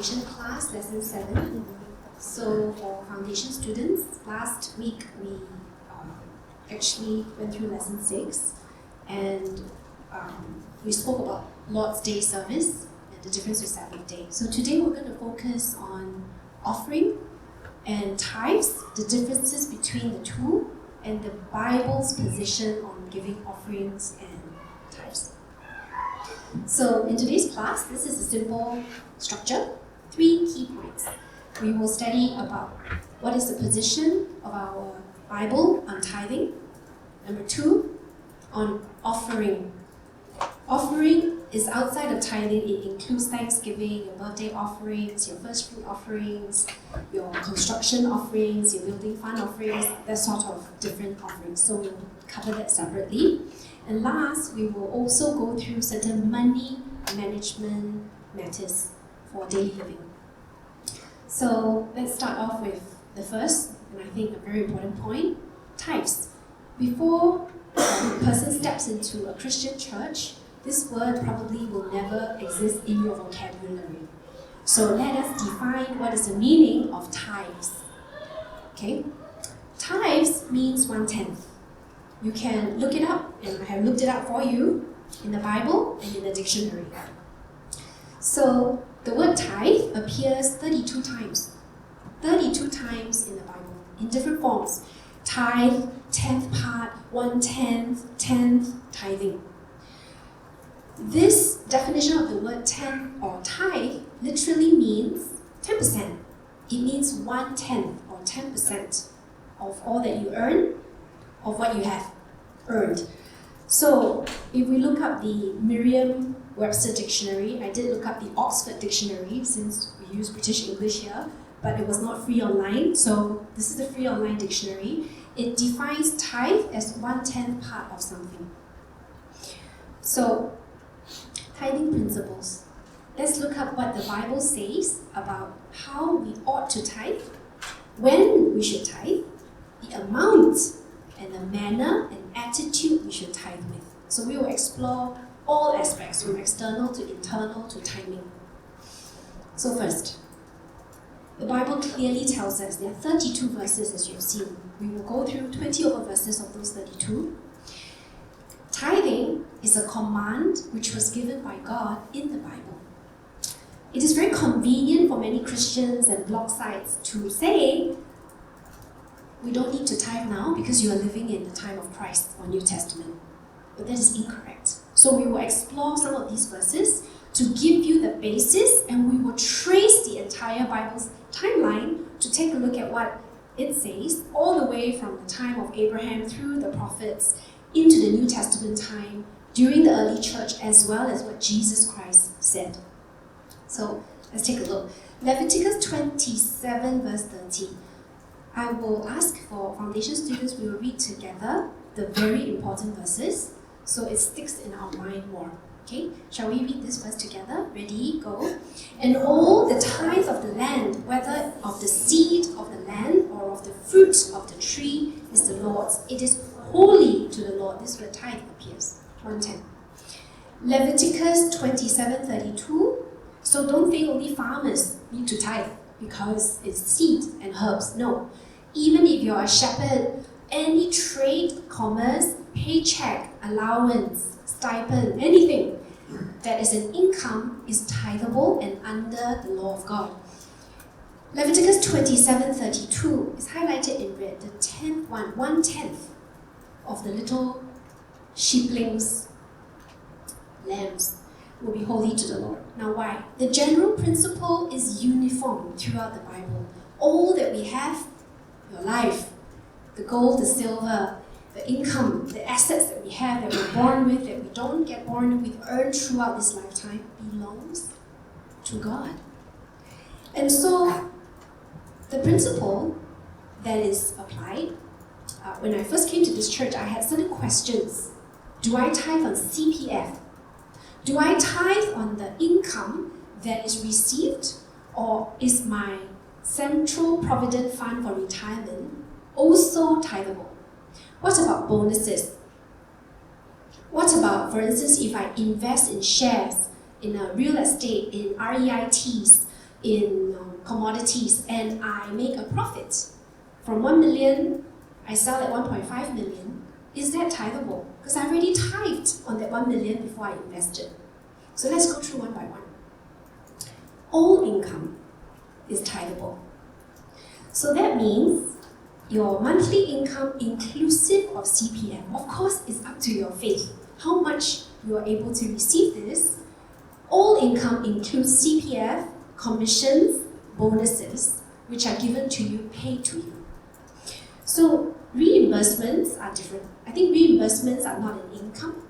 Foundation class, Lesson 7. So for Foundation students, last week we actually went through Lesson 6 and we spoke about Lord's Day service and the difference with Sabbath day. So today we're going to focus on offering and tithes, the differences between the two, and the Bible's position on giving offerings and tithes. So in today's class, this is a simple structure, 3 key points. We will study about what is the position of our Bible on tithing. Number 2, on offering. Offering is outside of tithing. It includes Thanksgiving, your birthday offerings, your first fruit offerings, your construction offerings, your building fund offerings, that sort of different offerings. So we'll cover that separately. And last, we will also go through certain money management matters for daily living. So let's start off with the first, and I think a very important point, tithes. Before a person steps into a Christian church, this word probably will never exist in your vocabulary. So let us define what is the meaning of tithes. Okay? Tithes means 1/10. You can look it up, and I have looked it up for you in the Bible and in the dictionary. So the word tithe appears 32 times. 32 times in the Bible, in different forms. Tithe, 10th part, 1/10, 10th, tithing. This definition of the word 10 or tithe literally means 10%. It means 1/10 or 10% of all that you earn, of what you have earned. So if we look up the Merriam-Webster dictionary, I did look up the Oxford dictionary since we use British English here, but it was not free online, so this is the free online dictionary. It defines tithe as 1/10 part of something. So, tithing principles. Let's look up what the Bible says about how we ought to tithe, when we should tithe, the amount, and the manner and attitude we should tithe with. So we will explore all aspects, from external to internal to timing. So first, the Bible clearly tells us there are 32 verses, as you have seen. We will go through 20 over verses of those 32. Tithing is a command which was given by God in the Bible. It is very convenient for many Christians and blog sites to say, we don't need to tithe now because you are living in the time of Christ or New Testament. But that is incorrect. So we will explore some of these verses to give you the basis, and we will trace the entire Bible's timeline to take a look at what it says all the way from the time of Abraham through the prophets into the New Testament time, during the early church, as well as what Jesus Christ said. So let's take a look. Leviticus 27 verse 30. I will ask for foundation students, we will read together the very important verses so it sticks in our mind more. Okay, shall we read this verse together? Ready, go. And all the tithe of the land, whether of the seed of the land or of the fruit of the tree, is the Lord's. It is holy to the Lord. This word tithe appears. 1:10. Leviticus 27:32. So don't think only farmers need to tithe because it's seed and herbs. No. Even if you're a shepherd, any trade, commerce, paycheck, allowance, stipend, anything that is an income is tithable and under the law of God. Leviticus 27:32 is highlighted in red, the 10th one, 1/10 of the little sheeplings, lambs, will be holy to the Lord. Now why? The general principle is uniform throughout the Bible. All that we have, your life, the gold, the silver, the income, the assets that we have, that we're born with, that we don't get born with, earned throughout this lifetime, belongs to God. And so, the principle that is applied, when I first came to this church, I had certain questions. Do I tithe on CPF? Do I tithe on the income that is received, or is my Central Provident Fund for retirement also tithable? What about bonuses? What about, for instance, if I invest in shares, in a real estate, in REITs, in commodities and I make a profit from 1 million, I sell at 1.5 million, is that tithable? Because I already tithed on that 1 million before I invested. So let's go through one by one. All income is tithable. So that means your monthly income inclusive of CPF, of course, is up to your faith. How much you are able to receive this. All income includes CPF, commissions, bonuses, which are given to you, paid to you. So reimbursements are different. I think reimbursements are not an income.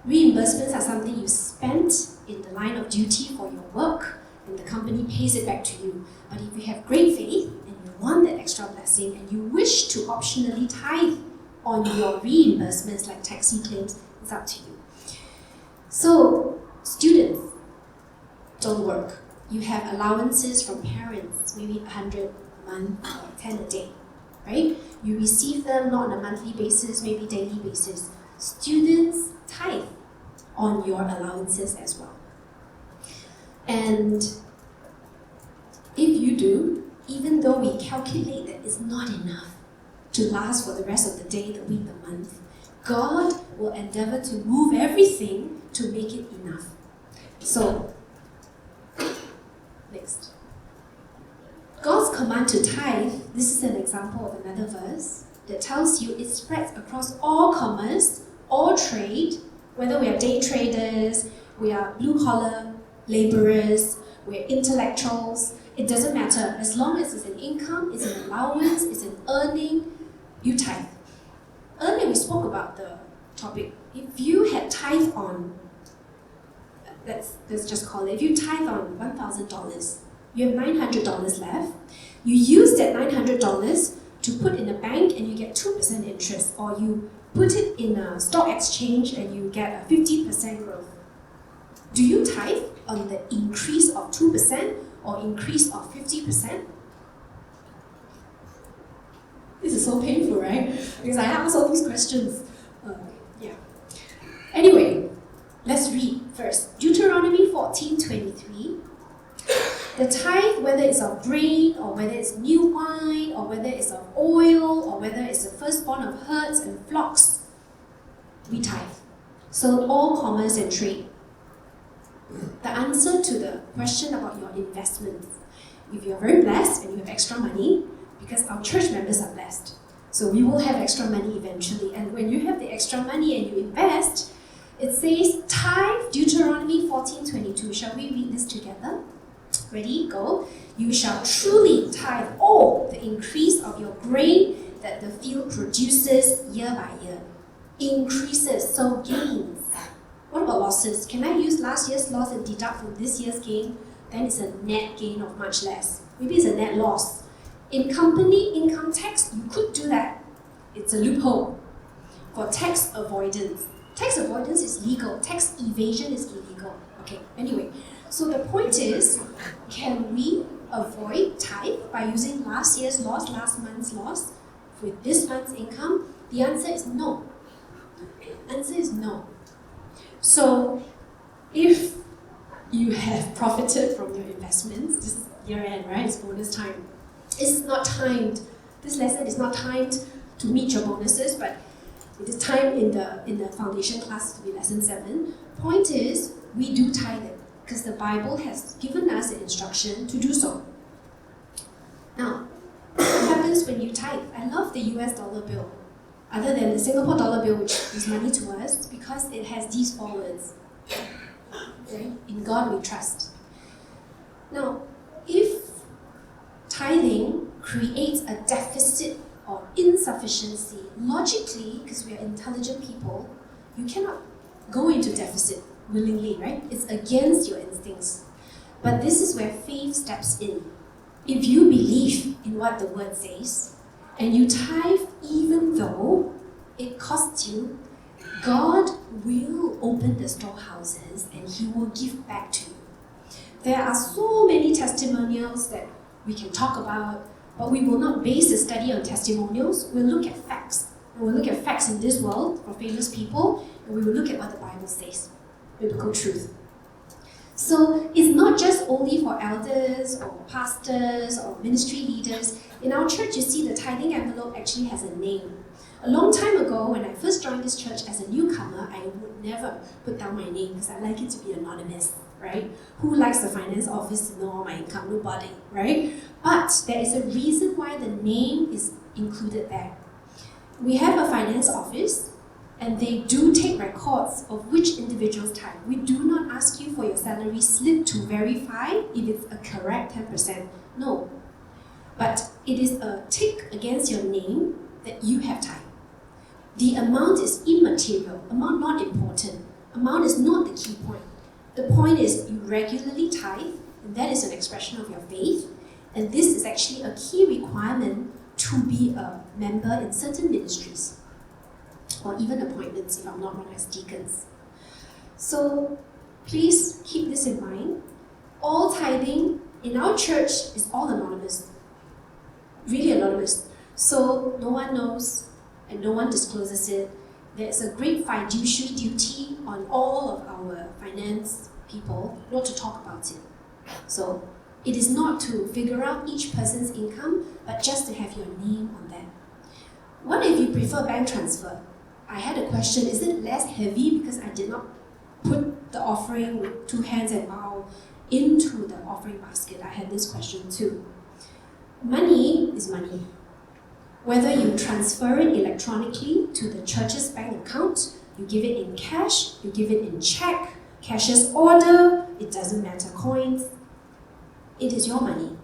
Reimbursements are something you spent in the line of duty for your work, and the company pays it back to you. But if you have great faith and you want that extra blessing and you wish to optionally tithe on your reimbursements like taxi claims, it's up to you. So students, don't work. You have allowances from parents, maybe 100 a month or 10 a day, right? You receive them not on a monthly basis, maybe daily basis. Students tithe on your allowances as well. And if you do, even though we calculate that it's not enough to last for the rest of the day, the week, the month, God will endeavor to move everything to make it enough. So, next. God's command to tithe, this is an example of another verse that tells you it spreads across all commerce, all trade, whether we are day traders, we are blue-collar laborers, we're intellectuals, it doesn't matter. As long as it's an income, it's an allowance, it's an earning, you tithe. Earlier we spoke about the topic. If you had tithe on, let's just call it, if you tithe on $1,000, you have $900 left, you use that $900 to put in a bank and you get 2% interest, or you put it in a stock exchange and you get a 50% growth. Do you tithe on the increase of 2% or increase of 50%? This is so painful, right? Because I ask all these questions. Anyway, let's read first. Deuteronomy 14:23. The tithe, whether it's of grain, or whether it's new wine, or whether it's of oil, or whether it's the firstborn of herds and flocks, we tithe. So all commerce and trade. The answer to the question about your investments. If you're very blessed and you have extra money, because our church members are blessed, so we will have extra money eventually. And when you have the extra money and you invest, it says tithe, Deuteronomy 14:22. Shall we read this together? Ready? Go. You shall truly tithe all the increase of your grain that the field produces year by year. Increases, so gains. What about losses? Can I use last year's loss and deduct from this year's gain? Then it's a net gain of much less. Maybe it's a net loss. In company income tax, you could do that. It's a loophole for tax avoidance. Tax avoidance is legal. Tax evasion is illegal. Okay, anyway. So the point is, can we avoid tithe by using last year's loss, last month's loss, with this month's income? The answer is no. The answer is no. So if you have profited from your investments, this is year end, right? It's bonus time. It's not timed. This lesson is not timed to meet your bonuses, but it is timed in the foundation class to be lesson 7. Point is, we do tithe it, because the Bible has given us an instruction to do so. Now, what happens when you tithe? I love the US dollar bill, other than the Singapore dollar bill, which is money to us, because it has these 4 words. Okay? In God we trust. Now, if tithing creates a deficit or insufficiency, logically, because we are intelligent people, you cannot go into deficit willingly, right? It's against your instincts. But this is where faith steps in. If you believe in what the word says, and you tithe even though it costs you, God will open the storehouses and He will give back to you. There are so many testimonials that we can talk about, but we will not base the study on testimonials. We'll look at facts. And we'll look at facts in this world for famous people, and we will look at what the Bible says. Biblical truth. So it's not just only for elders or pastors or ministry leaders. In our church, you see the tithing envelope actually has a name. A long time ago, when I first joined this church as a newcomer, I would never put down my name because I like it to be anonymous, right? Who likes the finance office to know all my income? Nobody, right? But there is a reason why the name is included there. We have a finance office, and they do take records of which individuals tithe. We do not ask you for your salary slip to verify if it's a correct 10%. No. But it is a tick against your name that you have tithe. The amount is immaterial, amount not important. Amount is not the key point. The point is you regularly tithe, and that is an expression of your faith. And this is actually a key requirement to be a member in certain ministries, or even appointments, if I'm not wrong, as deacons. So please keep this in mind. All tithing in our church is all anonymous, really anonymous. So no one knows and no one discloses it. There's a great fiduciary duty on all of our finance people not to talk about it. So it is not to figure out each person's income, but just to have your name on that. What if you prefer bank transfer? I had a question, is it less heavy because I did not put the offering with two hands and bow into the offering basket? I had this question too. Money is money. Whether you transfer it electronically to the church's bank account, you give it in cash, you give it in check, cashier's order, it doesn't matter, coins. It is your money.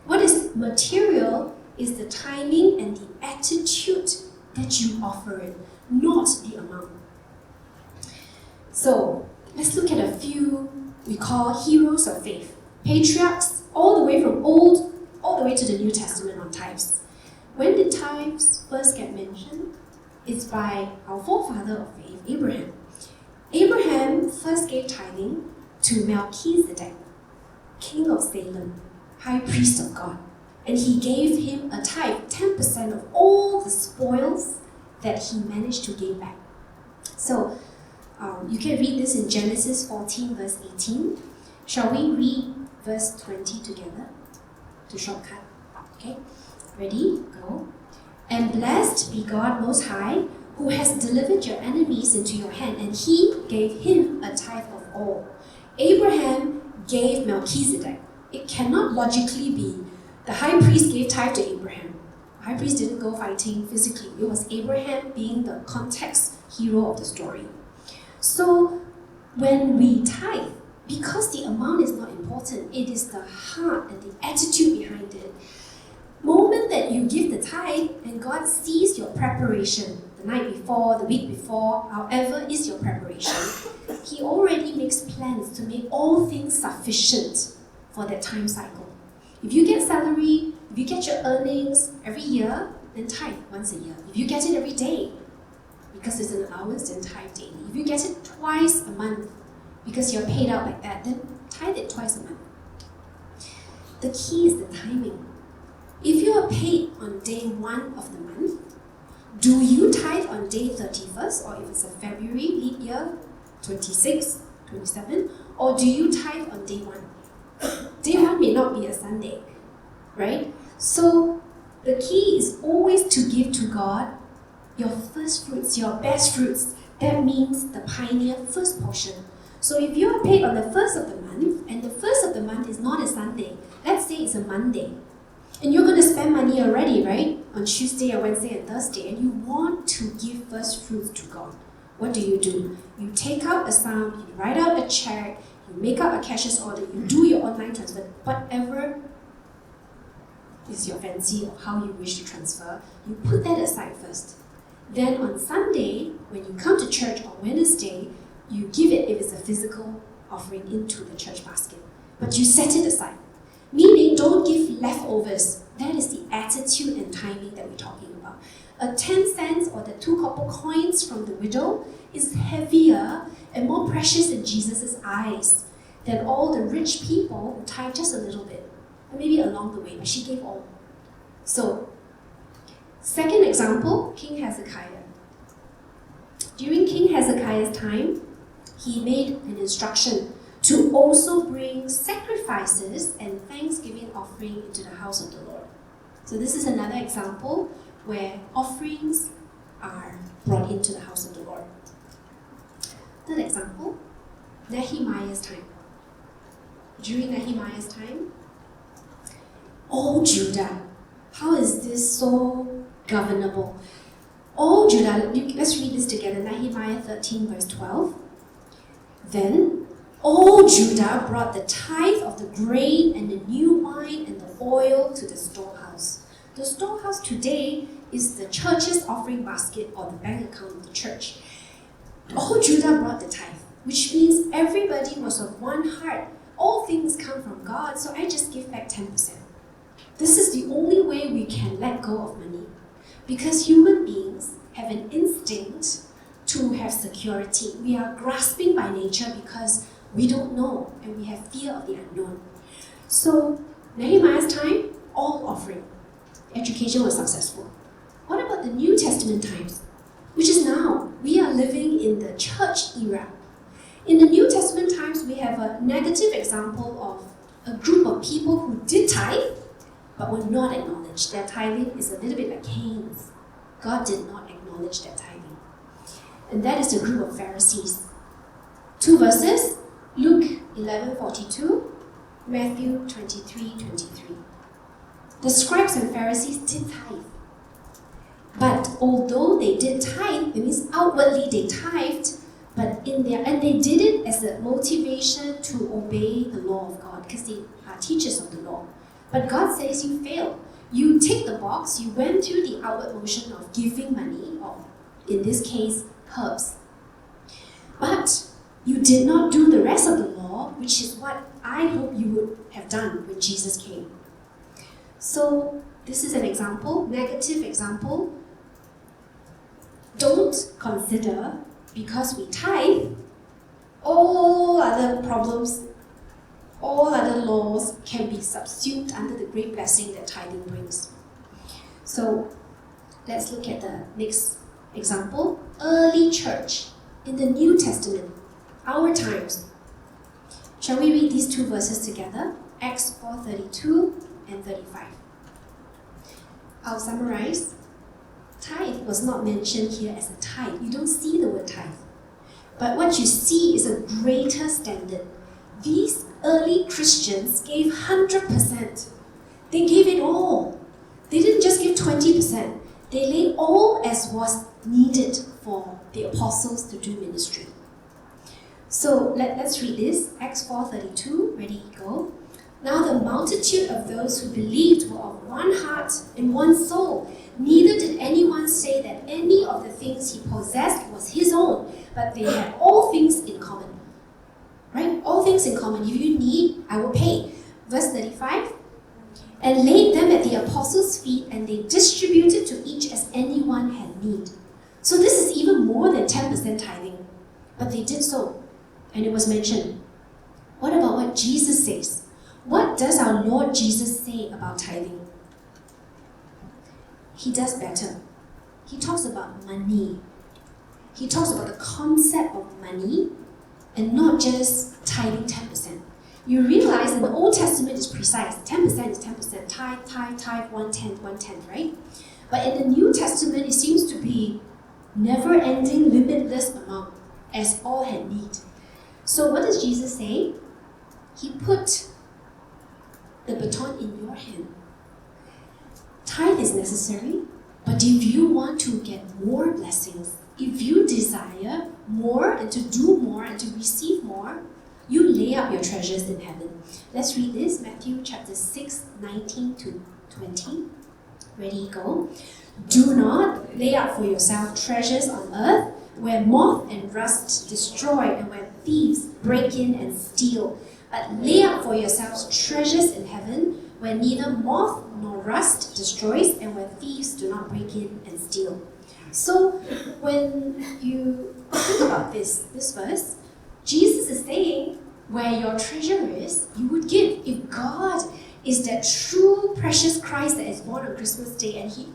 What is material is the timing and the attitude that you offer it, not the amount. So let's look at a few we call heroes of faith, patriarchs, all the way from Old, all the way to the New Testament on tithes. When did tithes first get mentioned? It's by our forefather of faith, Abraham. Abraham first gave tithing to Melchizedek, king of Salem, high priest of God. And he gave him a tithe, 10% of all the spoils that he managed to gain back. So you can read this in Genesis 14 verse 18. Shall we read verse 20 together to shortcut? Okay, ready? Go. And blessed be God Most High, who has delivered your enemies into your hand, and he gave him a tithe of all. Abraham gave Melchizedek. It cannot logically be the high priest gave tithe to Abraham. The high priest didn't go fighting physically. It was Abraham being the context hero of the story. So when we tithe, because the amount is not important, it is the heart and the attitude behind it. Moment that you give the tithe and God sees your preparation, the night before, the week before, however is your preparation, he already makes plans to make all things sufficient for that time cycle. If you get salary, if you get your earnings every year, then tithe once a year. If you get it every day, because it's an allowance, then tithe daily. If you get it twice a month, because you're paid out like that, then tithe it twice a month. The key is the timing. If you are paid on day 1 of the month, do you tithe on day 31st, or if it's a February leap year, 26, 27, or do you tithe on day 1? Day 1 may not be a Sunday, right? So the key is always to give to God your first fruits, your best fruits. That means the pioneer first portion. So if you are paid on the 1st of the month, and the 1st of the month is not a Sunday, let's say it's a Monday, and you're going to spend money already, right? On Tuesday or Wednesday and Thursday, and you want to give first fruits to God. What do? You take out a sum, you write out a check, you make out a cashier's order, you do your online transfer, whatever is your fancy of how you wish to transfer, you put that aside first. Then on Sunday, when you come to church on Wednesday, you give it if it's a physical offering into the church basket. But you set it aside. Meaning, don't give leftovers. That is the attitude and timing that we're talking about. A 10 cents or the 2 copper coins from the widow is heavier and more precious in Jesus' eyes than all the rich people who tithe just a little bit, and maybe along the way, but she gave all. So, second example, King Hezekiah. During King Hezekiah's time, he made an instruction to also bring sacrifices and thanksgiving offering into the house of the Lord. So this is another example where offerings are brought into the house of the Lord. Third example, Nehemiah's time. During Nehemiah's time, all Judah, how is this so governable? All Judah, let's read this together, Nehemiah 13 verse 12. Then all Judah brought the tithe of the grain and the new wine and the oil to the storehouse. The storehouse today is the church's offering basket or the bank account of the church. All Judah brought the tithe, which means everybody was of one heart. All things come from God, so I just give back 10%. This is the only way we can let go of money, because human beings have an instinct to have security. We are grasping by nature because we don't know and we have fear of the unknown. So, Nehemiah's time, all offering. Education was successful. What about the New Testament times? Which is now. We are living in the church era. In the New Testament times, we have a negative example of a group of people who did tithe, but were not acknowledged. Their tithing is a little bit like Cain's. God did not acknowledge their tithing. And that is the group of Pharisees. 2 verses, Luke 11:42, Matthew 23:23. The scribes and Pharisees did tithe. But although they did tithe, it means outwardly they tithed, but and they did it as a motivation to obey the law of God, because they are teachers of the law. But God says you failed. You tick the box, you went through the outward motion of giving money, or in this case, herbs. But you did not do the rest of the law, which is what I hope you would have done when Jesus came. So this is an example, negative example. Don't consider, because we tithe, all other problems, all other laws can be subsumed under the great blessing that tithing brings. So let's look at the next example. Early church in the New Testament, our times. Shall we read these two verses together? Acts 4:32 and 35. I'll summarize. Tithe was not mentioned here as a tithe. You don't see the word tithe. But what you see is a greater standard. These early Christians gave 100%. They gave it all. They didn't just give 20%. They laid all as was needed for the apostles to do ministry. So let's read this. Acts 4:32. Ready, go. Now the multitude of those who believed were of one heart and one soul. Neither did anyone say that any of the things he possessed was his own, but they had all things in common. Right? All things in common. If you need, I will pay. Verse 35. And laid them at the apostles' feet, and they distributed to each as anyone had need. So this is even more than 10% tithing. But they did so. And it was mentioned. What about what Jesus says? What does our Lord Jesus say about tithing? He does better. He talks about money. He talks about the concept of money and not just tithing 10%. You realize in the Old Testament is precise. 10% is 10%. Tithe, 1/10, right? But in the New Testament, it seems to be never-ending, limitless amount, as all had need. So what does Jesus say? He put the baton in your hand. Tithe is necessary, but if you want to get more blessings, if you desire more and to do more and to receive more, you lay up your treasures in heaven. Let's read this, Matthew chapter 6, 19 to 20. Ready, go. Do not lay up for yourself treasures on earth, where moth and rust destroy and where thieves break in and steal. But lay up for yourselves treasures in heaven, where neither moth nor rust destroys and where thieves do not break in and steal. So when you think about this verse, Jesus is saying, where your treasure is, you would give. If God is that true precious Christ that is born on Christmas Day and He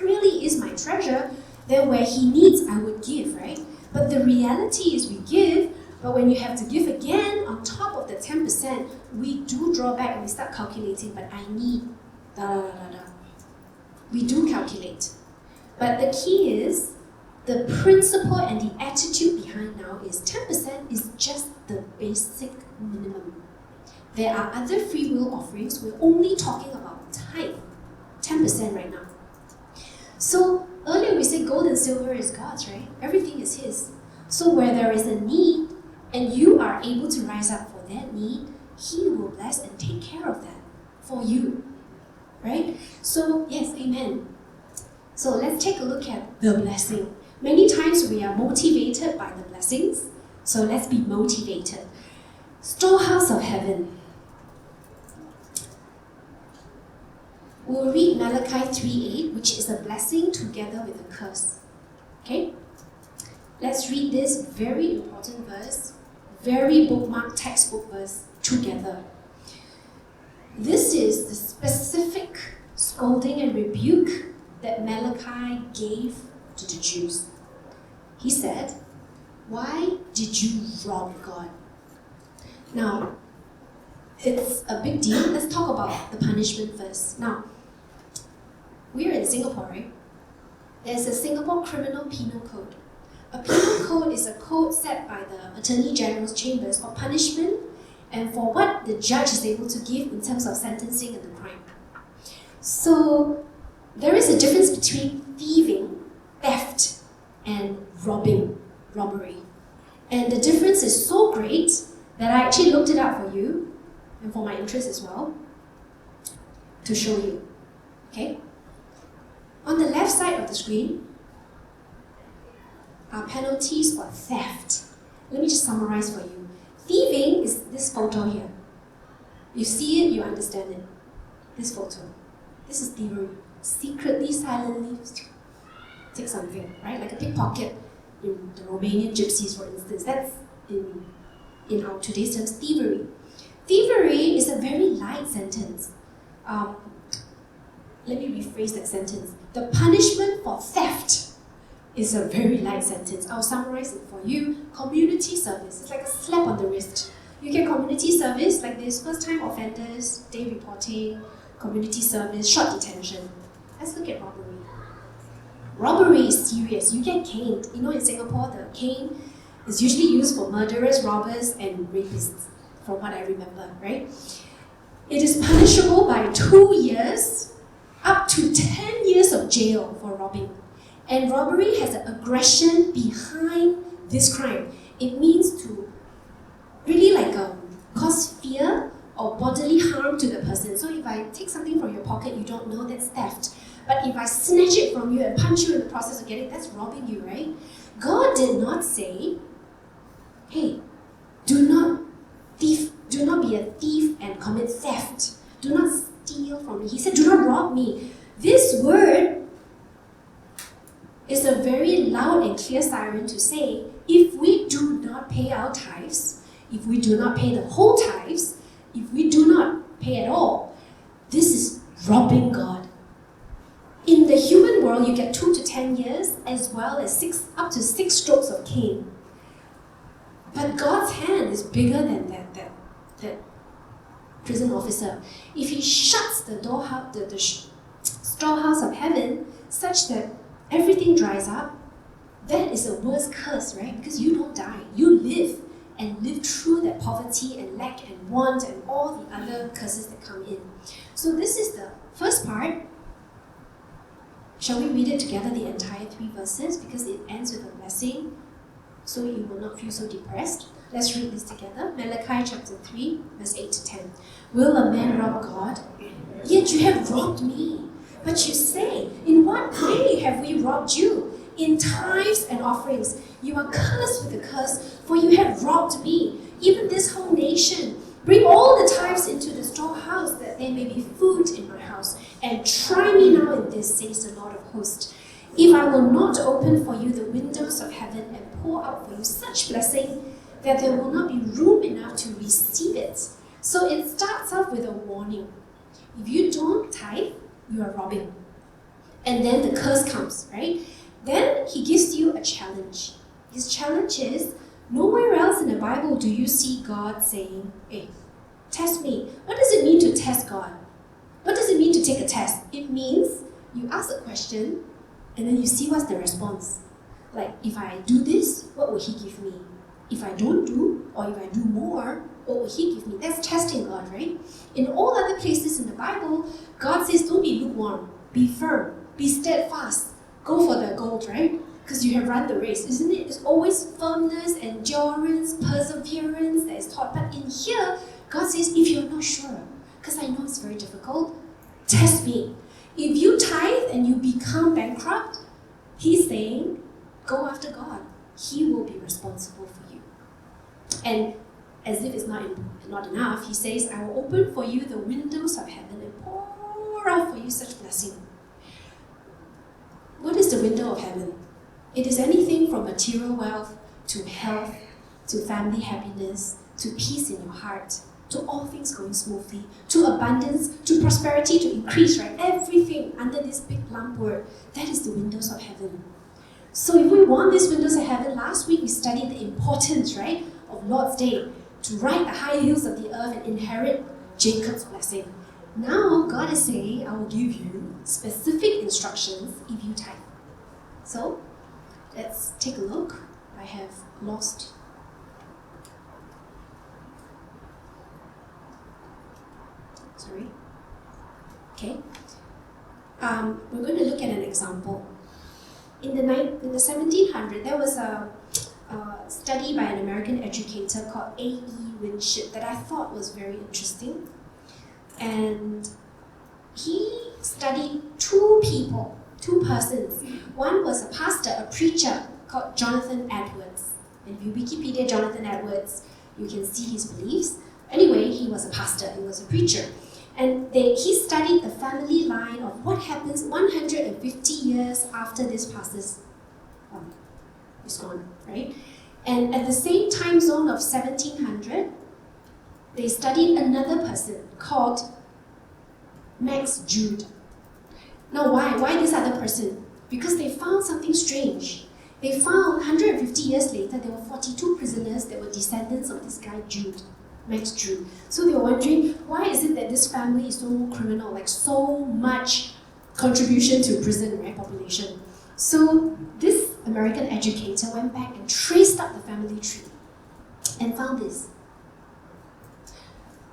really is my treasure, then where He needs, I would give, right? But the reality is we give But when you have to give again on top of the 10%, we do draw back and we start calculating, but I need da da da da da. We do calculate. But the key is, the principle and the attitude behind now is 10% is just the basic minimum. There are other free will offerings. We're only talking about tithe, 10% right now. So earlier we said gold and silver is God's, right? Everything is His. So where there is a need and you are able to rise up for that need, He will bless and take care of that for you, right? So yes, amen. So let's take a look at the blessing. Many times we are motivated by the blessings, so let's be motivated. Storehouse of heaven. We'll read Malachi 3:8, which is a blessing together with a curse. Okay? Let's read this very important verse, very bookmark textbook verse together. This is the specific scolding and rebuke that Malachi gave to the Jews. He said, "Why did you rob God?" Now, it's a big deal. Let's talk about the punishment first. Now, we're in Singapore, right? There's a Singapore Criminal Penal Code. A penal code is a code set by the Attorney General's chambers for punishment and for what the judge is able to give in terms of sentencing and the crime. So, there is a difference between thieving, theft, and robbery. And the difference is so great that I actually looked it up for you, and for my interest as well, to show you. Okay? On the left side of the screen are penalties for theft. Let me just summarize for you. Thieving is this photo here. You see it, you understand it. This photo. This is thievery. Secretly, silently take something, right? Like a pickpocket in the Romanian gypsies, for instance. That's in our today's terms, thievery. Thievery is a very light sentence. Let me rephrase that sentence. The punishment for theft is a very light sentence. I'll summarize it for you. Community service. It's like a slap on the wrist. You get community service like this: first-time offenders, day reporting, community service, short detention. Let's look at robbery. Robbery is serious. You get caned. You know, in Singapore, the cane is usually used for murderers, robbers, and rapists, from what I remember, right? It is punishable by 2 years up to 10 years of jail for robbing. And robbery has an aggression behind this crime. It means to really cause fear or bodily harm to the person. So if I take something from your pocket you don't know, that's theft. But if I snatch it from you and punch you in the process of getting it, that's robbing you, right? God did not say, hey, do not be a thief and commit theft. Do not steal from me. He said, do not rob me. This word is a very loud and clear siren to say, if we do not pay our tithes, if we do not pay the whole tithes, if we do not pay at all, this is robbing God. In the human world, you get 2 to 10 years, as well as up to 6 strokes of cane. But God's hand is bigger than that prison officer. If He shuts the storehouse of heaven such that everything dries up, that is a worse curse, right? Because you don't die. You live and live through that poverty and lack and want and all the other curses that come in. So this is the first part. Shall we read it together, the entire 3 verses? Because it ends with a blessing, so you will not feel so depressed. Let's read this together. Malachi chapter 3, verse 8 to 10. Will a man rob God? Yet you have robbed me. But you say, in what way have we robbed you? In tithes and offerings. You are cursed with a curse, for you have robbed me, even this whole nation. Bring all the tithes into the storehouse, that there may be food in my house. And try me now in this, says the Lord of hosts. If I will not open for you the windows of heaven and pour out for you such blessing, that there will not be room enough to receive it. So it starts off with a warning. If you don't tithe, you are robbing. And then the curse comes, right? Then He gives you a challenge. His challenge is, nowhere else in the Bible do you see God saying, hey, test me? What does it mean to test God? What does it mean to take a test? It means you ask a question and then you see what's the response. Like, if I do this, what will He give me? If I don't do, or if I do more, what will He give me? That's testing God, right? In all other places in the Bible, God says, don't be lukewarm, be firm, be steadfast, go for the gold, right? Because you have run the race, isn't it? It's always firmness, endurance, perseverance that is taught. But in here, God says, if you're not sure, because I know it's very difficult, test me. If you tithe and you become bankrupt, He's saying, go after God. He will be responsible for you. And as if it's not enough, He says, I will open for you the windows of heaven and pour out for you such blessing. What is the window of heaven? It is anything from material wealth to health, to family happiness, to peace in your heart, to all things going smoothly, to abundance, to prosperity, to increase, right? Everything under this big lump word, that is the windows of heaven. So if we want these windows of heaven, last week we studied the importance, right, of Lord's Day, to ride the high hills of the earth and inherit Jacob's blessing. Now God is saying, I will give you specific instructions if you tithe. So let's take a look. I have lost. Sorry. Okay. We're going to look at an example. In the 1700s, there was a study by an American educator called A.E. Winship that I thought was very interesting. And he studied two persons. One was a pastor, a preacher called Jonathan Edwards. And if you Wikipedia Jonathan Edwards, you can see his beliefs. Anyway, he was a pastor, he was a preacher. And he studied the family line of what happens 150 years after this pastor's is gone, right? And at the same time zone of 1700, they studied another person called Max Jude. Now why this other person? Because they found something strange. They found 150 years later, there were 42 prisoners that were descendants of this guy Jude. Max Jude. So they were wondering, why is it that this family is so criminal, like so much contribution to prison, right, population? So this American educator went back and traced up the family tree and found this.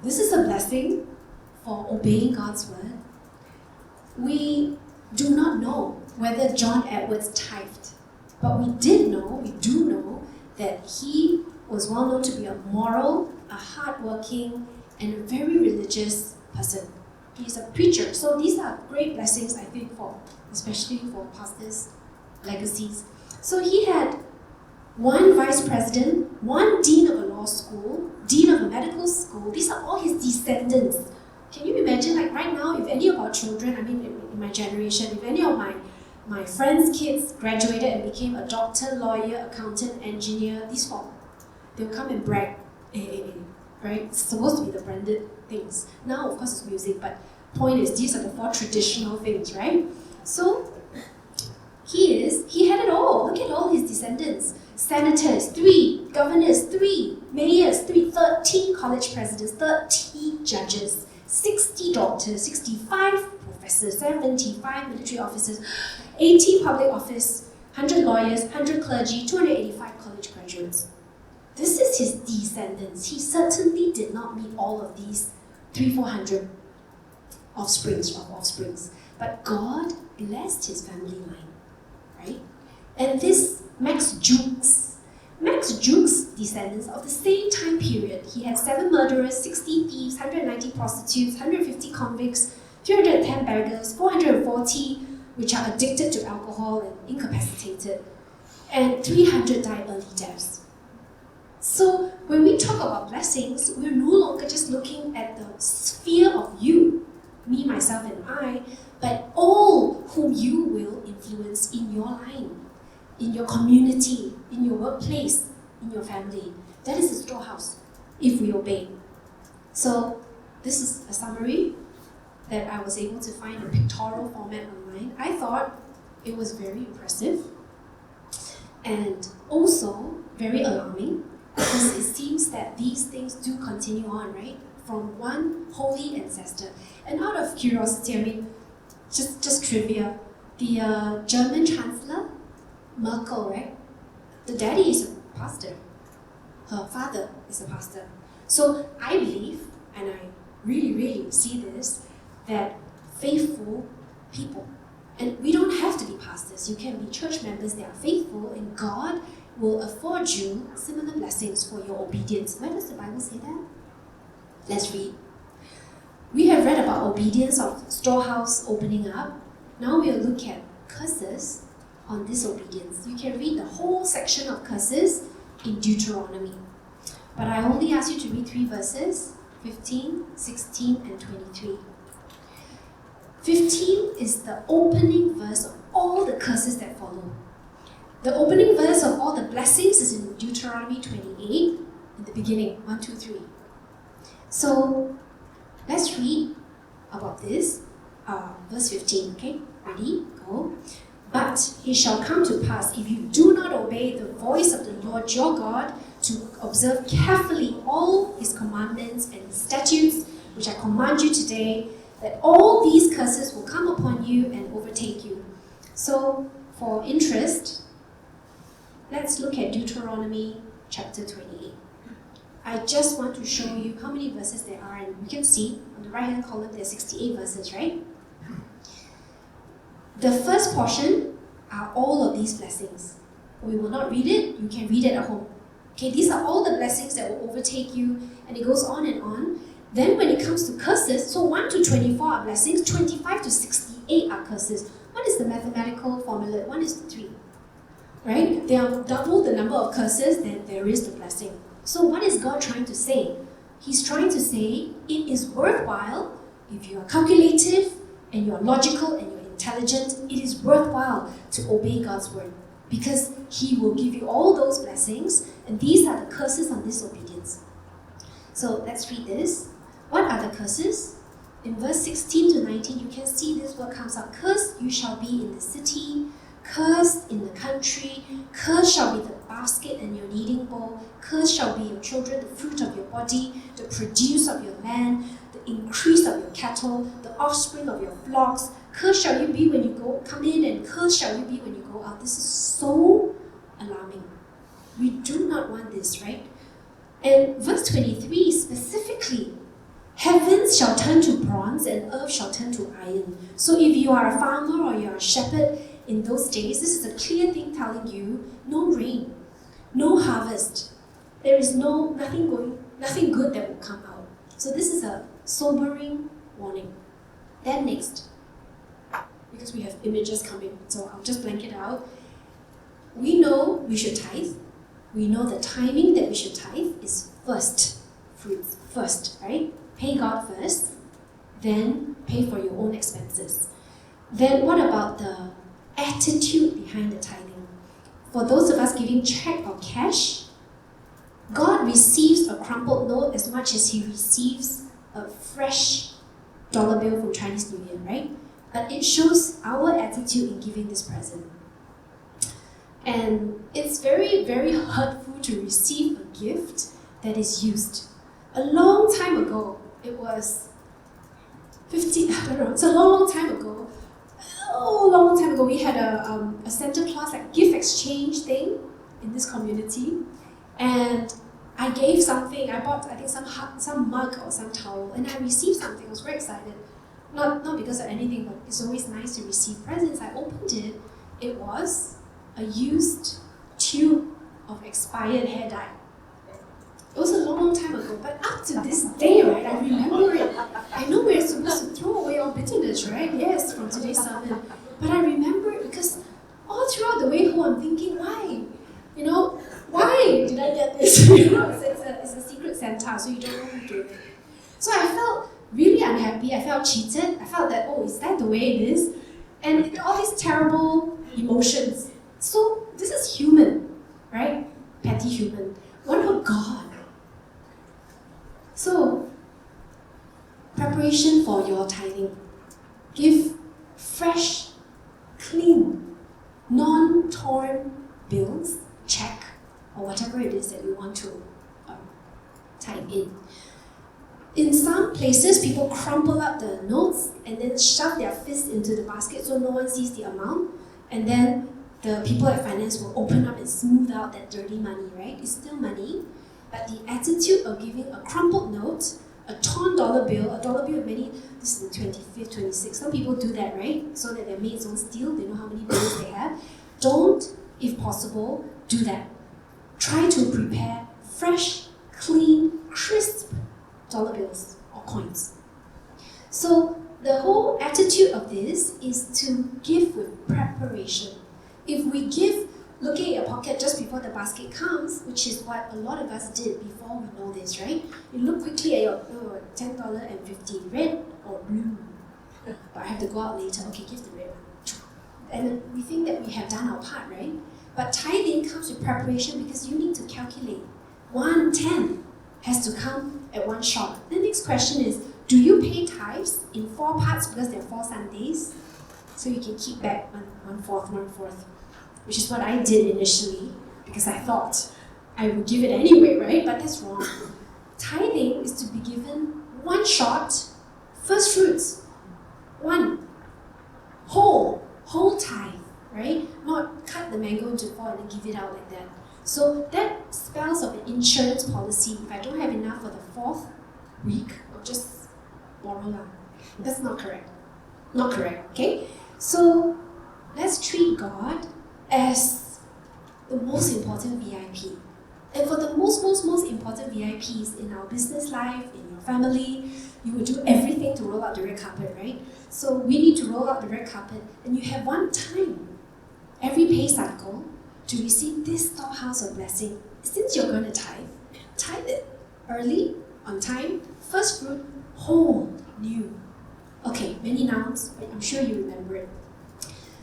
This is a blessing for obeying God's word. We do not know whether John Edwards tithed, but we do know that he was well known to be a moral, a hardworking, and a very religious person. He's a preacher. So these are great blessings, I think, especially for pastors' legacies. So he had one vice president, one dean of a law school, dean of a medical school. These are all his descendants. Can you imagine, like right now, if any of our children, in my generation, if any of my friends' kids graduated and became a doctor, lawyer, accountant, engineer, these four, they'll come and brag, right? It's supposed to be the branded things. Now, of course, it's music, but point is, these are the four traditional things, right? So, he had it all. Look at all his descendants. Senators, 3. Governors, 3. Mayors, 3. 13 college presidents, 30 judges, 60 doctors, 65 professors, 75 military officers, 80 public office, 100 lawyers, 100 clergy, 285 college graduates. This is his descendants. He certainly did not meet all of these 300-400 offsprings. But God blessed his family line, right? And this Max Juke's descendants of the same time period, he had 7 murderers, 60 thieves, 190 prostitutes, 150 convicts, 310 beggars, 440 which are addicted to alcohol and incapacitated, and 300 died early deaths. So when we talk about blessings, we're no longer just looking at the sphere of you, me, myself, and I, but all whom you will influence in your line, in your community, in your workplace, in your family. That is the storehouse, if we obey. So this is a summary that I was able to find in pictorial format online. I thought it was very impressive and also very alarming, because it seems that these things do continue on, right? From one holy ancestor. And out of curiosity, I mean, just trivia, the German Chancellor, Merkel, right? The daddy is a pastor. Her father is a pastor. So I believe, and I really see this, that faithful people, and we don't have to be pastors, you can be church members that are faithful, and God will afford you similar blessings for your obedience. Where does the Bible say that? Let's read. We have read about obedience of storehouse opening up. Now we'll look at curses on disobedience. You can read the whole section of curses in Deuteronomy. But I only ask you to read 3 verses, 15, 16, and 23. 15 is the opening verse of all the curses that follow. The opening verse of all the blessings is in Deuteronomy 28, in the beginning, 1, 2, 3. So, let's read about this, verse 15, okay? Ready? Go. But it shall come to pass, if you do not obey the voice of the Lord your God, to observe carefully all his commandments and his statutes, which I command you today, that all these curses will come upon you and overtake you. So, for interest, let's look at Deuteronomy chapter 28. I just want to show you how many verses there are, and you can see on the right-hand column there are 68 verses, right? The first portion are all of these blessings. We will not read it, you can read it at home. Okay, these are all the blessings that will overtake you, and it goes on and on. Then when it comes to curses, so 1 to 24 are blessings, 25 to 68 are curses. What is the mathematical formula? 1 is to 3. Right? They are double the number of curses, then there is the blessing. So what is God trying to say? He's trying to say it is worthwhile, if you are calculative and you are logical and you're intelligent, it is worthwhile to obey God's word, because he will give you all those blessings, and these are the curses on disobedience. So let's read this. What are the curses? In verse 16 to 19, you can see this word comes up. Cursed you shall be in the city, cursed in the country, cursed shall be the basket and your kneading bowl, cursed shall be your children, the fruit of your body, the produce of your land, the increase of your cattle, the offspring of your flocks. Cursed shall you be when you come in, and cursed shall you be when you go out. This is so alarming. We do not want this, right? And verse 23 specifically, heavens shall turn to bronze and earth shall turn to iron. So if you are a farmer or you are a shepherd in those days, this is a clear thing telling you no rain, no harvest. There is nothing good that will come out. So this is a sobering warning. Then next, because we have images coming, so I'll just blank it out. We know we should tithe. We know the timing that we should tithe is first fruits, first, right? Pay God first, then pay for your own expenses. Then what about the attitude behind the tithing? For those of us giving check or cash, God receives a crumpled note as much as he receives a fresh dollar bill from Chinese New Year, right? But it shows our attitude in giving this present. And it's very, very hurtful to receive a gift that is used. A long time ago, it was 50, I don't know, it's a long time ago. Long time ago, we had a Santa Claus like gift exchange thing in this community. And I gave something, I bought, I think, some mug or some towel, and I received something. I was very excited. Not because of anything, but it's always nice to receive presents. I opened it. It was a used tube of expired hair dye. It was a long time ago, but up to this day, right, I remember it. I know we're supposed to throw away all bitterness, right? Yes, from today's sermon. But I remember it because all throughout the way home, I'm thinking, why? Why did I get this? It's a secret Santa, so you don't know who gave it. So I felt really unhappy. I felt cheated. I felt that, is that the way it is? And all these terrible emotions. So this is human, right? Petty human. What about God? So, preparation for your tithing. Give fresh, clean, non-torn bills, check, or whatever it is that you want to tithe in. In some places, people crumple up the notes and then shove their fist into the basket so no one sees the amount. And then the people at finance will open up and smooth out that dirty money, right? It's still money, but the attitude of giving a crumpled note, a torn dollar bill of many, this is the 25th, 26th, some people do that, right? So that their mates don't steal, they know how many bills they have. Don't, if possible, do that. Try to prepare fresh, clean, crisp dollar bills or coins. So the whole attitude of this is to give with preparation. If we give looking at your pocket just before the basket comes, which is what a lot of us did before we know this, right? You look quickly at your $10.50, red or blue. But I have to go out later. Okay, give the red one. And then we think that we have done our part, right? But tithing comes with preparation because you need to calculate. 1/10 has to come at one shot. The next question is, do you pay tithes in 4 parts because there are 4 Sundays? So you can keep back one fourth, which is what I did initially because I thought I would give it anyway, right? But that's wrong. Tithing is to be given one shot, first fruits, one, whole tithe, right? Not cut the mango into 4 and then give it out like that. So that spells of an insurance policy. If I don't have enough for the 4th week, I'll just borrow lah. That's not correct. Not correct, okay? So let's treat God as the most important VIP. And for the most important VIPs in our business life, in your family, you will do everything to roll out the red carpet, right? So we need to roll out the red carpet, and you have one time every pay cycle to receive this storehouse of blessing. Since you're going to tithe it early, on time, first fruit, whole, new. Okay, many nouns, but I'm sure you remember it.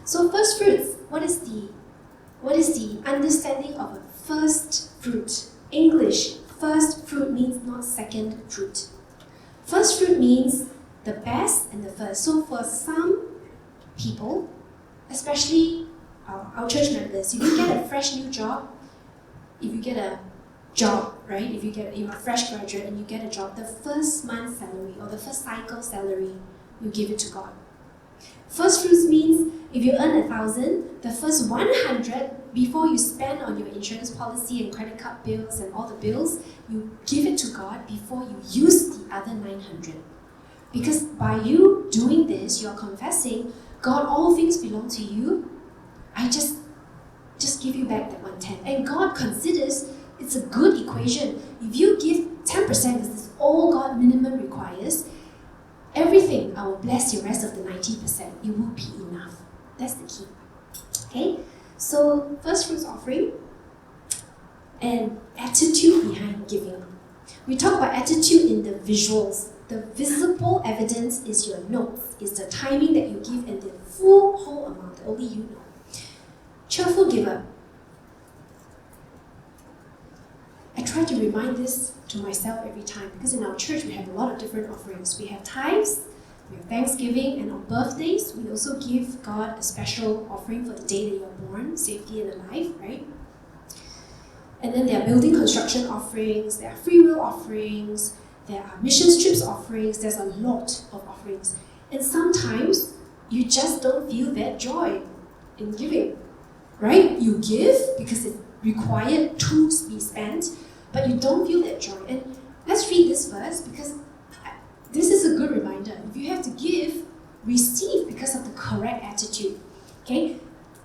So first fruits, what is the understanding of a first fruit? English, first fruit means not second fruit. First fruit means the best and the first. So for some people, especially our church members, if you get a fresh new job, if you get a job, right? If you're a fresh graduate and you get a job, the first month's salary or the first cycle salary, you give it to God. First fruits means if you earn 1,000, the first 100 before you spend on your insurance policy and credit card bills and all the bills, you give it to God before you use the other 900. Because by you doing this, you are confessing, God, all things belong to you. I just give you back that 1/10. And God considers it's a good equation. If you give 10%, because this is all God minimum requires, everything, I will bless your rest of the 90%. It will be enough. That's the key. Okay? So, first fruits offering and attitude behind giving. We talk about attitude in the visuals. The visible evidence is your notes, is the timing that you give and the full whole amount that only you know. Cheerful giver. I try to remind this to myself every time because in our church we have a lot of different offerings. We have tithes, we have Thanksgiving, and on birthdays we also give God a special offering for the day that you are born, safety and alive, right? And then there are building construction offerings, there are free will offerings, there are mission trips offerings, there's a lot of offerings. And sometimes you just don't feel that joy in giving, right? You give because it's required to be spent, but you don't feel that joy. And let's read this verse because this is a good reminder. If you have to give, receive because of the correct attitude. Okay,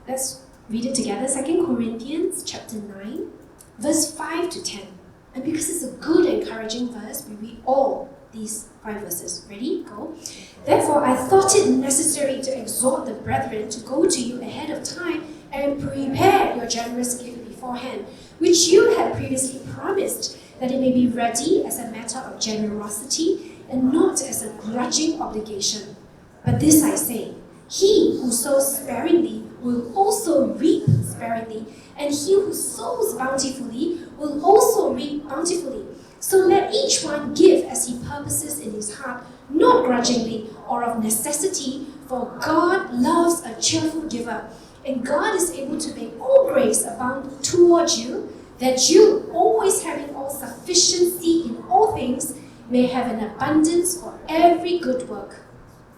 let's read it together. 2 Corinthians chapter 9, verse 5 to 10. And because it's a good, encouraging verse, we read all these 5 verses. Ready? Go. Therefore, I thought it necessary to exhort the brethren to go to you ahead of time and prepare your generous gift beforehand, which you had previously promised, that it may be ready as a matter of generosity and not as a grudging obligation. But this I say, he who sows sparingly will also reap sparingly, and he who sows bountifully will also reap bountifully. So let each one give as he purposes in his heart, not grudgingly or of necessity, for God loves a cheerful giver. And God is able to make all grace abound towards you, that you, always having all sufficiency in all may have an abundance for every good work.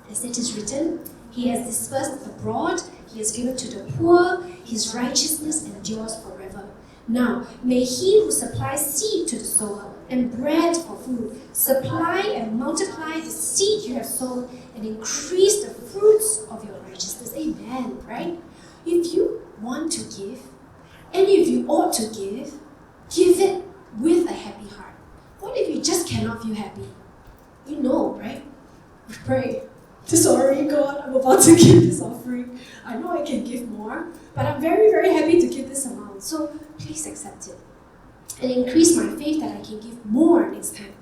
As it is written, He has dispersed abroad, He has given to the poor, His righteousness endures forever. Now, may He who supplies seed to the sower and bread for food supply and multiply the seed you have sown and increase the fruits of your righteousness. Amen, right? If you want to give, and if you ought to give it with a happy heart. What if you just cannot feel happy? You know, right? We pray. Sorry, God, I'm about to give this offering. I know I can give more, but I'm very, very happy to give this amount. So please accept it. And increase my faith that I can give more next time.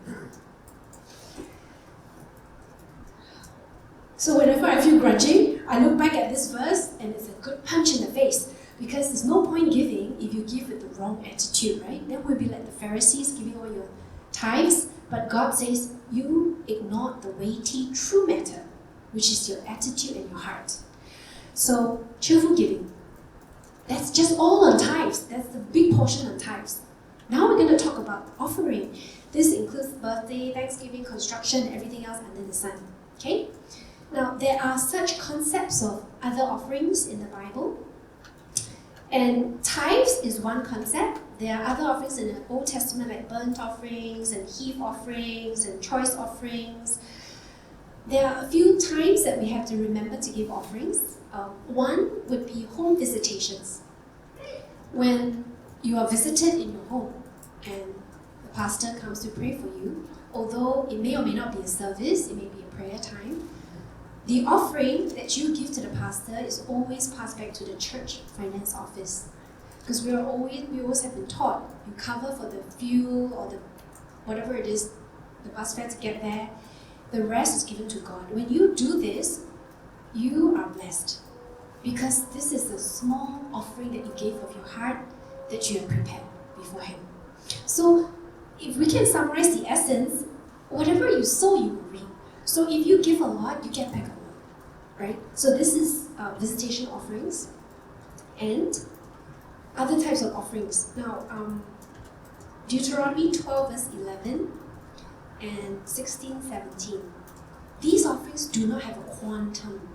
So whenever I feel grudging, I look back at this verse and it's a good punch in the face. Because there's no point giving if you give with the wrong attitude, right? Then we'll be like the Pharisees giving all your tithes. But God says, you ignore the weighty, true matter, which is your attitude and your heart. So, cheerful giving. That's just all on tithes. That's the big portion on tithes. Now we're going to talk about offering. This includes birthday, Thanksgiving, construction, everything else under the sun. Okay? Now, there are such concepts of other offerings in the Bible. And tithes is one concept. There are other offerings in the Old Testament like burnt offerings and heave offerings and choice offerings. There are a few times that we have to remember to give offerings. One would be home visitations. When you are visited in your home and the pastor comes to pray for you, although it may or may not be a service, it may be a prayer time, the offering that you give to the pastor is always passed back to the church finance office. Because we always have been taught, you cover for the fuel or the whatever it is, the bus fare to get there, the rest is given to God. When you do this, you are blessed. Because this is a small offering that you gave of your heart that you have prepared before Him. So, if we can summarize the essence, whatever you sow, you will reap. So if you give a lot, you get back a lot. Right? So this is visitation offerings and other types of offerings. Now, Deuteronomy 12 verse 11 and 16, 17. These offerings do not have a quantum.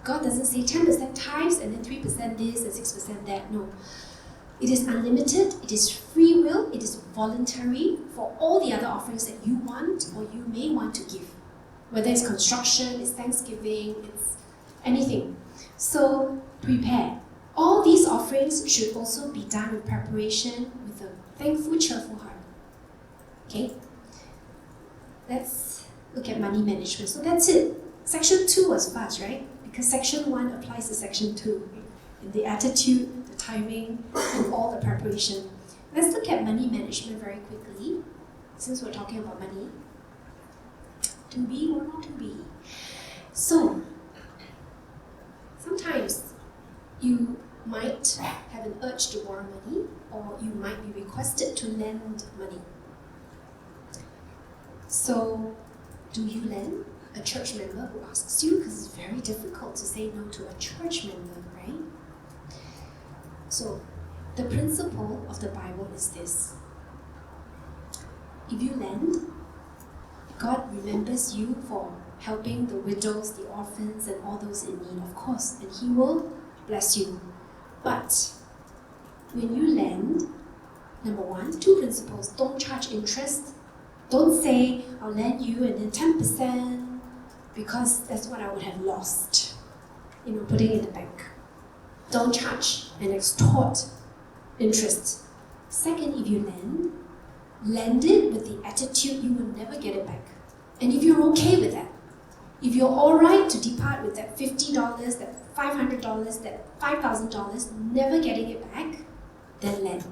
God doesn't say 10% tithes and then 3% this and 6% that. No. It is unlimited, it is free will, it is voluntary for all the other offerings that you want or you may want to give. Whether it's construction, it's Thanksgiving, it's anything. So prepare. All these offerings should also be done with preparation, with a thankful, cheerful heart. Okay? Let's look at money management. So that's it. Section 2 was fast, right? Because section 1 applies to section 2. In the attitude, the timing, and all the preparation. Let's look at money management very quickly, since we're talking about money. To be or not to be. So, sometimes you might have an urge to borrow money, or you might be requested to lend money. So, do you lend a church member who asks you? Because it's very difficult to say no to a church member, right? So, the principle of the Bible is this. If you lend, God remembers you for helping the widows, the orphans, and all those in need, of course, and He will bless you. But when you lend, number 1, 2 principles: don't charge interest. Don't say, I'll lend you and then 10% because that's what I would have lost, putting in the bank. Don't charge and extort interest. Second, if you lend it with the attitude you will never get it back. And if you're okay with that, if you're alright to depart with that $50, that $500, that $5,000, never getting it back, then lend.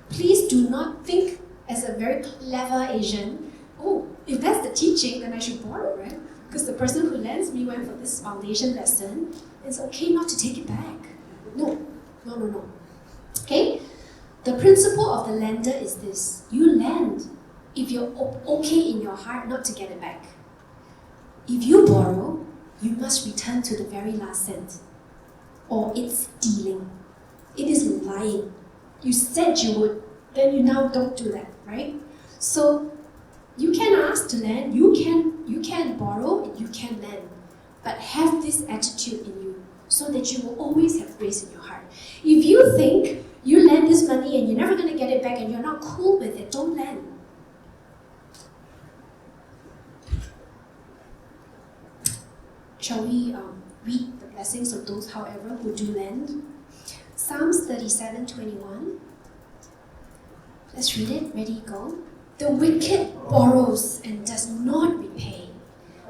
Please do not think as a very clever Asian, oh, if that's the teaching, then I should borrow, right? Because the person who lends me went for this foundation lesson, it's okay not to take it back. No. Okay? The principle of the lender is this. You lend if you're okay in your heart not to get it back. If you borrow, you must return to the very last cent. Or it's stealing. It is lying. You said you would, then you now don't do that, right? So You can ask to lend, you can borrow, and you can lend. But have this attitude in you so that you will always have grace in your heart. If you think you lend this money and you're never going to get it back and you're not cool with it, don't lend. Shall we read the blessings of those, however, who do lend? Psalms 37:21. Let's read it. Ready, go. The wicked borrows and does not repay,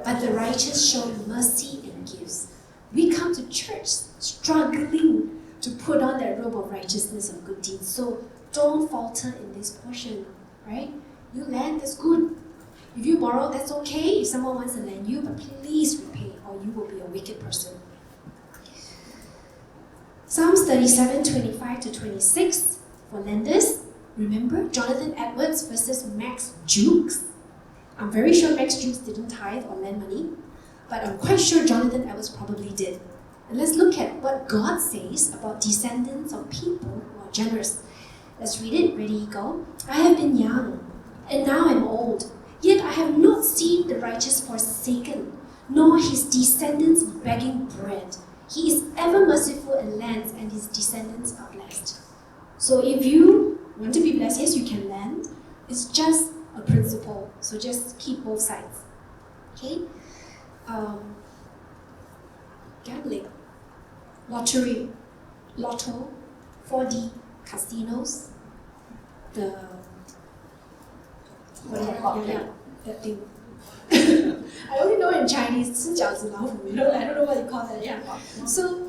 but the righteous show mercy and gives. We come to church struggling to put on that robe of righteousness of good deeds. So don't falter in this portion, right? You lend, that's good. If you borrow, that's okay. If someone wants to lend you, but please repay or you will be a wicked person. Psalms 37:25-26 for lenders. Remember Jonathan Edwards versus Max Jukes? I'm very sure Max Jukes didn't tithe or lend money, but I'm quite sure Jonathan Edwards probably did. And let's look at what God says about descendants of people who are generous. Let's read it. Ready, go. I have been young, and now I'm old, yet I have not seen the righteous forsaken, nor his descendants begging bread. He is ever merciful and lends, and his descendants are blessed. So if you want to be blessed, yes, you can lend. It's just a principle, so just keep both sides. Okay? Gambling, lottery, lotto, 4D, casinos, that thing. I only know in Chinese, 吃饺子老虎, I don't know what you call that. Yeah. So,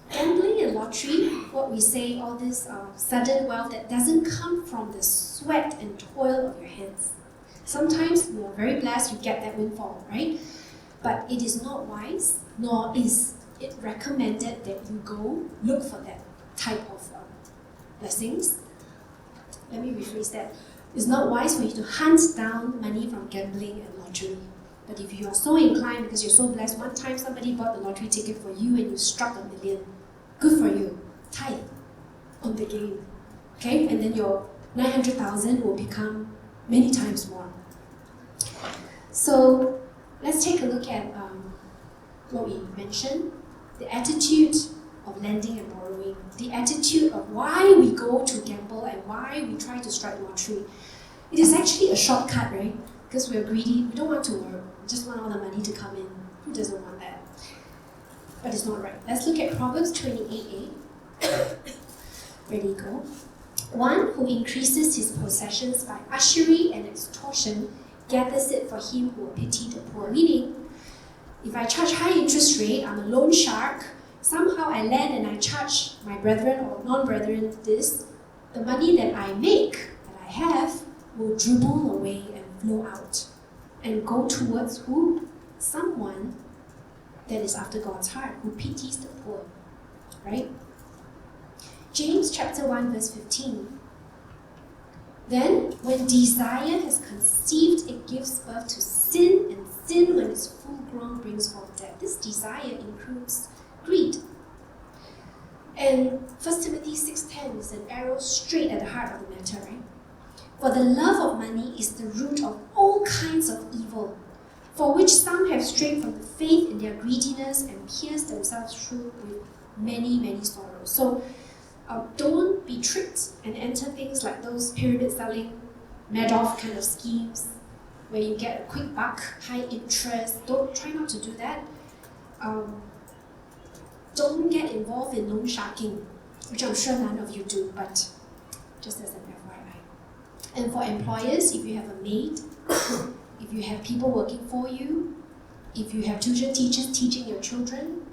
gambling and lottery, what we say, all this sudden wealth that doesn't come from the sweat and toil of your hands. Sometimes you are very blessed, you get that windfall, right? But it is not wise, nor is it recommended that you go look for that type of blessings. Let me rephrase that. It's not wise for you to hunt down money from gambling and lottery. But if you are so inclined because you're so blessed, one time somebody bought the lottery ticket for you and you struck $1 million. Good for you. Tithe on the game. Okay? And then your 900,000 will become many times more. So let's take a look at what we mentioned. The attitude of lending and borrowing. The attitude of why we go to gamble and why we try to strike lottery. It is actually a shortcut, right? Because we're greedy, we don't want to work, we just want all the money to come in. Who doesn't want that? But it's not right. Let's look at Proverbs 28:8. Ready, go. One who increases his possessions by usury and extortion gathers it for him who will pity the poor. Meaning, if I charge high interest rate, I'm a loan shark, somehow I lend and I charge my brethren or non-brethren this, the money that I make, that I have, will dribble away and flow out and go towards who? Someone that is after God's heart, who pities the poor, right? James chapter 1 verse 15. Then, when desire has conceived, it gives birth to sin, and sin, when it's full grown, brings forth death. This desire includes greed. And 1 Timothy 6:10 is an arrow straight at the heart of the matter, right? For the love of money is the root of all kinds of evil, for which some have strayed from the faith in their greediness and pierced themselves through with many, many sorrows. So don't be tricked and enter things like those pyramid selling, Madoff kind of schemes, where you get a quick buck, high interest. Try not to do that. Don't get involved in loan sharking, which I'm sure none of you do, but just as an FYI. And for employers, if you have a maid, if you have people working for you, if you have tuition teachers teaching your children,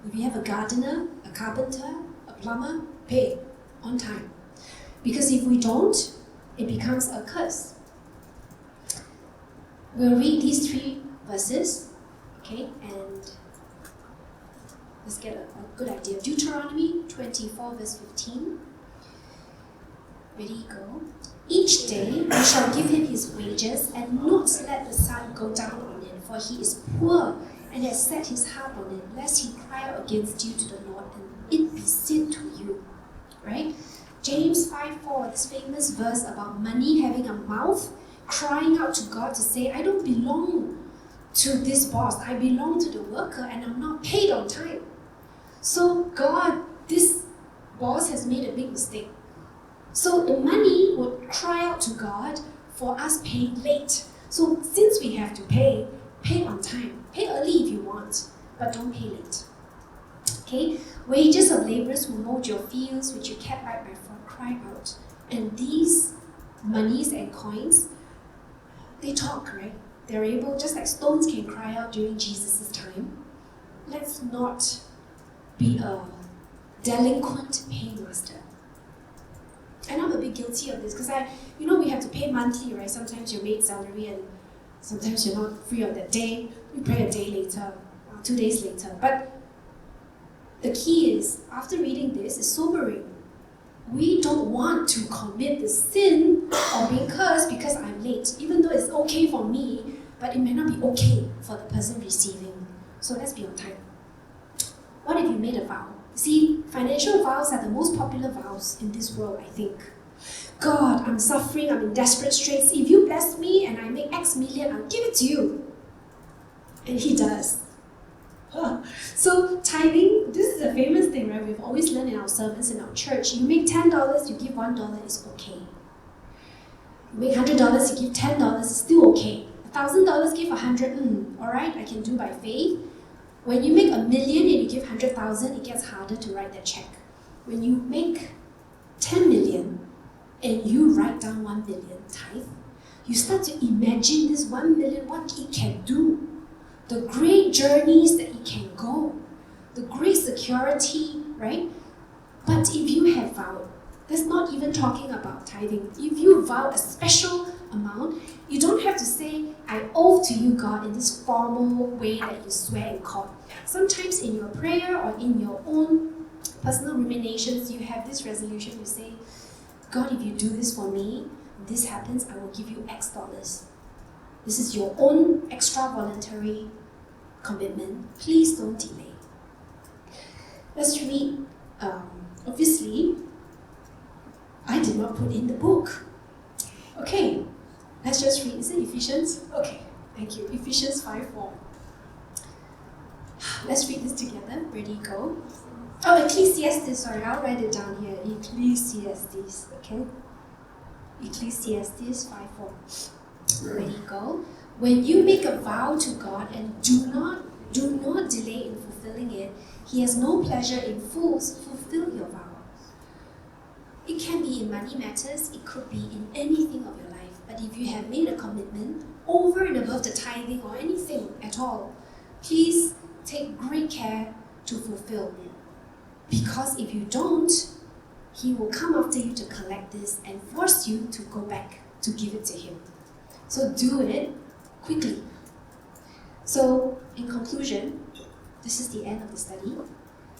if you have a gardener, a carpenter, a plumber, pay on time. Because if we don't, it becomes a curse. We'll read these 3 verses, okay, and let's get a good idea. Deuteronomy 24 verse 15. Ready, go. Each day you shall give him his wages, and not let the sun go down on it, for he is poor and has set his heart on it, lest he cry out against you to the Lord, and it be sin to you. Right? James 5:4, this famous verse about money having a mouth, crying out to God to say, I don't belong to this boss, I belong to the worker and I'm not paid on time. So God, this boss has made a big mistake. So the money would cry out to God for us paying late. So since we have to pay on time. Pay early if you want, but don't pay late. Okay? Wages of laborers who mowed your fields, which you kept right before, cry out. And these monies and coins, they talk, right? They're able, just like stones can cry out during Jesus' time. Let's not be a delinquent paymaster. And I'm a bit guilty of this because we have to pay monthly, right? Sometimes you're made salary and sometimes you're not free on that day. You pay a day later, 2 days later. But the key is, after reading this, it's sobering. We don't want to commit the sin of being cursed because I'm late, even though it's okay for me, but it may not be okay for the person receiving. So let's be on time. What if you made a vow? See, financial vows are the most popular vows in this world, I think. God, I'm suffering, I'm in desperate straits. If you bless me and I make X million, I'll give it to you. And he does. So tithing, this is a famous thing, right? We've always learned in our sermons in our church. You make $10, you give $1, it's okay. You make $100, you give $10, it's still okay. $1,000, give $100, all right, I can do by faith. When you make $1 million and you give 100,000, it gets harder to write that check. When you make 10 million and you write down 1 million tithe, you start to imagine this 1 million, what it can do, the great journeys that it can go, the great security, right? But if you have vowed, that's not even talking about tithing. If you vow a special amount, you don't have to say, I owe to you, God, in this formal way that you swear in court. Sometimes in your prayer or in your own personal ruminations, you have this resolution. You say, God, if you do this for me, this happens, I will give you X dollars. This is your own extra voluntary commitment. Please don't delay. Let's read. Obviously, I did not put in the book. Okay, let's just read. Is it Ephesians? Okay, thank you. Ephesians 5:4. Let's read this together. Ready, go. Oh, Ecclesiastes. Sorry, I'll write it down here. Ecclesiastes. Okay. Ecclesiastes 5:4. Ready, go. When you make a vow to God and do not delay in fulfilling it, He has no pleasure in fools. Fulfill your vow. It can be in money matters, it could be in anything of your life. But if you have made a commitment over and above the tithing or anything at all, please take great care to fulfill it. Because if you don't, He will come after you to collect this and force you to go back to give it to Him. So do it quickly. So, in conclusion, this is the end of the study.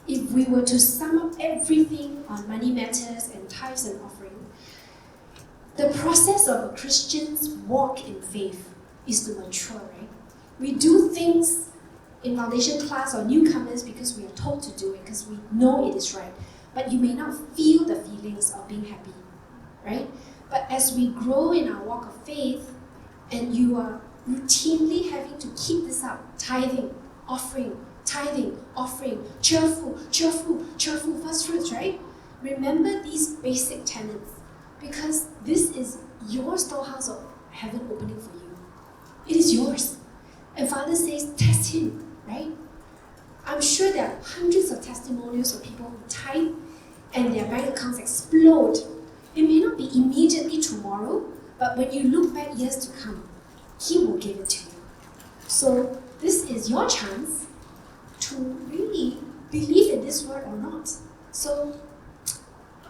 If we were to sum up everything on money matters and tithes and offering, the process of a Christian's walk in faith is to mature, right? We do things in foundation class or newcomers because we are told to do it, because we know it is right. But you may not feel the feelings of being happy, right? But as we grow in our walk of faith, and you are routinely having to keep this up, tithing, offering, cheerful, first fruits, right? Remember these basic tenets, because this is your storehouse of heaven opening for you. It is yours. And Father says, test Him, right? I'm sure there are hundreds of testimonials of people who tithe and their bank accounts explode. It may not be immediately tomorrow, but when you look back years to come, He will give it to you. So this is your chance to really believe in this word or not. So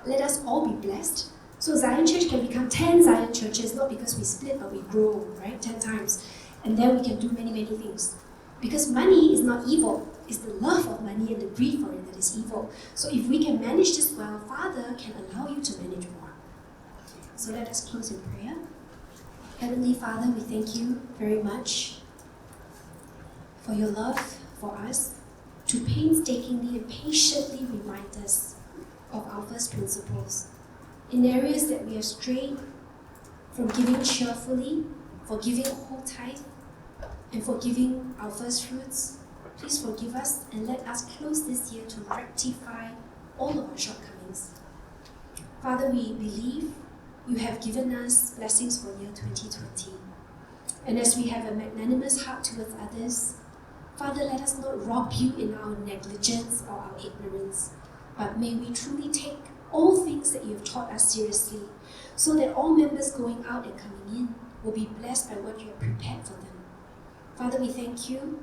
let us all be blessed. So Zion Church can become 10 Zion churches, not because we split, but we grow, right? 10 times. And then we can do many, many things. Because money is not evil. It's the love of money and the greed for it that is evil. So if we can manage this well, Father can allow you to manage more. So let us close in prayer. Heavenly Father, we thank you very much for your love for us, to painstakingly and patiently remind us of our first principles. In areas that we have strayed from giving cheerfully, for giving whole tithe, and for giving our first fruits, please forgive us and let us close this year to rectify all of our shortcomings. Father, we believe you have given us blessings for year 2020. And as we have a magnanimous heart towards others, Father, let us not rob you in our negligence or our ignorance, but may we truly take all things that you have taught us seriously, so that all members going out and coming in will be blessed by what you have prepared for them. Father, we thank you.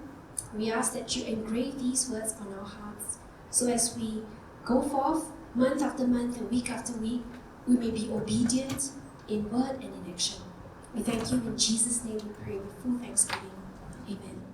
We ask that you engrave these words on our hearts, so as we go forth month after month and week after week, we may be obedient in word and in action. We thank you in Jesus' name we pray with full thanksgiving. Amen.